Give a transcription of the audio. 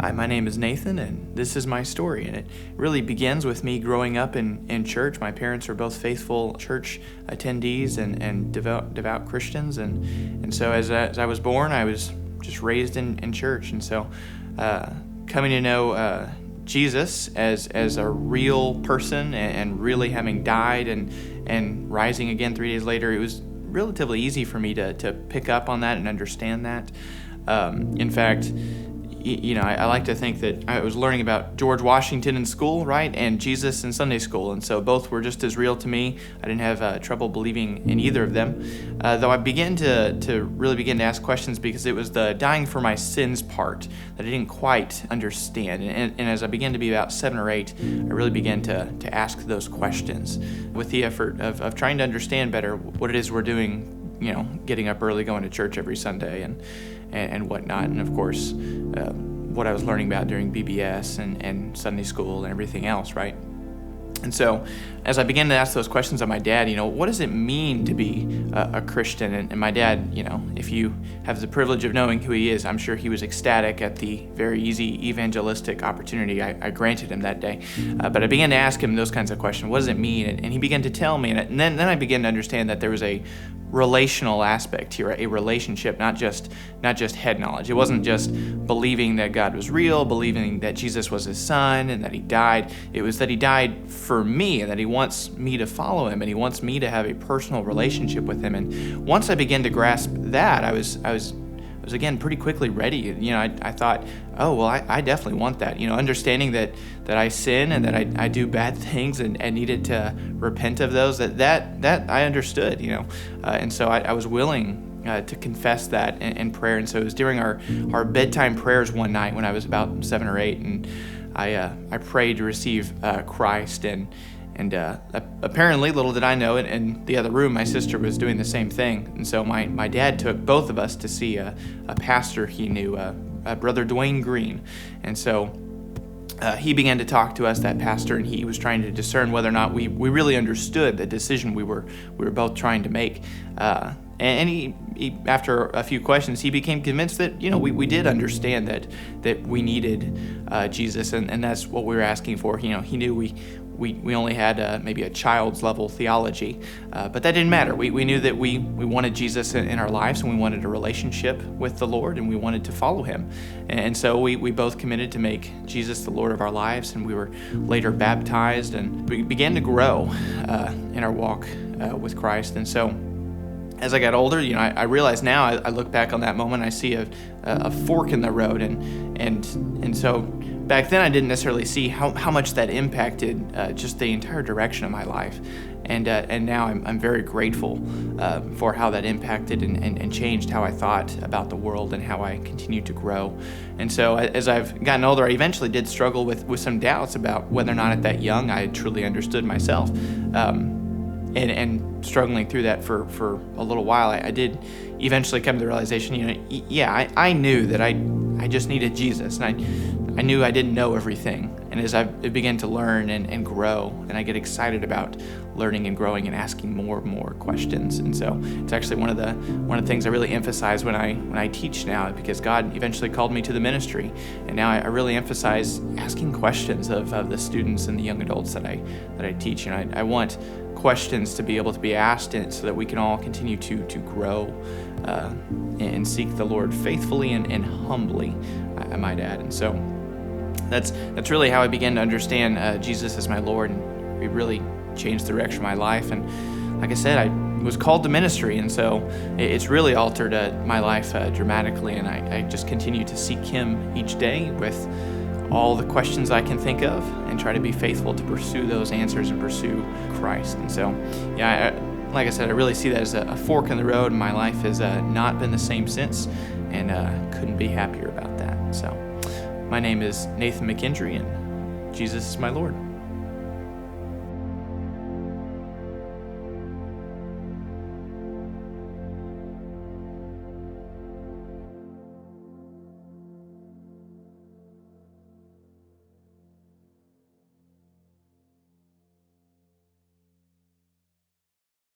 Hi, my name is Nathan, and this is my story. And it really begins with me growing up in church. My parents are both faithful church attendees and devout Christians. And so as I was born, I was just raised in church. And so coming to know Jesus as a real person and really having died and rising again 3 days later, it was relatively easy for me to pick up on that and understand that. In fact, I like to think that I was learning about George Washington in school, right, and Jesus in Sunday school, and so both were just as real to me. I didn't have trouble believing in either of them, though I began to really begin to ask questions because it was the dying for my sins part that I didn't quite understand, and as I began to be about 7 or 8, I really began to ask those questions with the effort of trying to understand better what it is we're doing, getting up early, going to church every Sunday, and whatnot, and of course, what I was learning about during BBS and Sunday school and everything else, right? And so, as I began to ask those questions of my dad, what does it mean to be a Christian? And my dad, if you have the privilege of knowing who he is, I'm sure he was ecstatic at the very easy evangelistic opportunity I granted him that day. But I began to ask him those kinds of questions. What does it mean? And he began to tell me, and then I began to understand that there was a relational aspect here, a relationship, not just head knowledge. It wasn't just believing that God was real, believing that Jesus was his son and that he died. It was that he died for me and that he wants me to follow him and he wants me to have a personal relationship with him. And once I began to grasp that, I was again pretty quickly ready. I thought, oh, well, I definitely want that. Understanding that I sin and that I do bad things and needed to repent of those, that I understood, and so I was willing to confess that in prayer. And so it was during our bedtime prayers one night when I was about 7 or 8, and I prayed to receive Christ, and apparently, little did I know, in the other room, my sister was doing the same thing. And so my dad took both of us to see a pastor he knew, Brother Dwayne Green. And so he began to talk to us, that pastor, and he was trying to discern whether or not we really understood the decision we were both trying to make. And he, after a few questions, he became convinced that, we did understand that we needed Jesus, and that's what we were asking for. He knew we only had maybe a child's level theology, but that didn't matter. We knew that we wanted Jesus in our lives, and we wanted a relationship with the Lord, and we wanted to follow him. And so we both committed to make Jesus the Lord of our lives, and we were later baptized, and we began to grow in our walk with Christ. And so as I got older, I realize now, I look back on that moment, I see a fork in the road, and so back then I didn't necessarily see how much that impacted just the entire direction of my life, and now I'm very grateful for how that impacted and changed how I thought about the world and how I continued to grow. And so as I've gotten older, I eventually did struggle with some doubts about whether or not at that young I truly understood myself. And struggling through that for a little while, I did eventually come to the realization, I knew that I just needed Jesus, and I knew I didn't know everything. And as I began to learn and grow, and I get excited about learning and growing and asking more and more questions. And so it's actually one of the things I really emphasize when I teach now, because God eventually called me to the ministry, and now I really emphasize asking questions of the students and the young adults that I teach. And I want questions to be able to be asked so that we can all continue to grow and seek the Lord faithfully and humbly, I might add. And so that's really how I began to understand Jesus as my Lord, and it really changed the direction of my life. And like I said, I was called to ministry, and so it's really altered my life dramatically, and I just continue to seek him each day with all the questions I can think of and try to be faithful to pursue those answers and pursue Christ. And so, like I said, I really see that as a fork in the road, and my life has not been the same since, and couldn't be happier about that. So my name is Nathan McEndree, and Jesus is my Lord.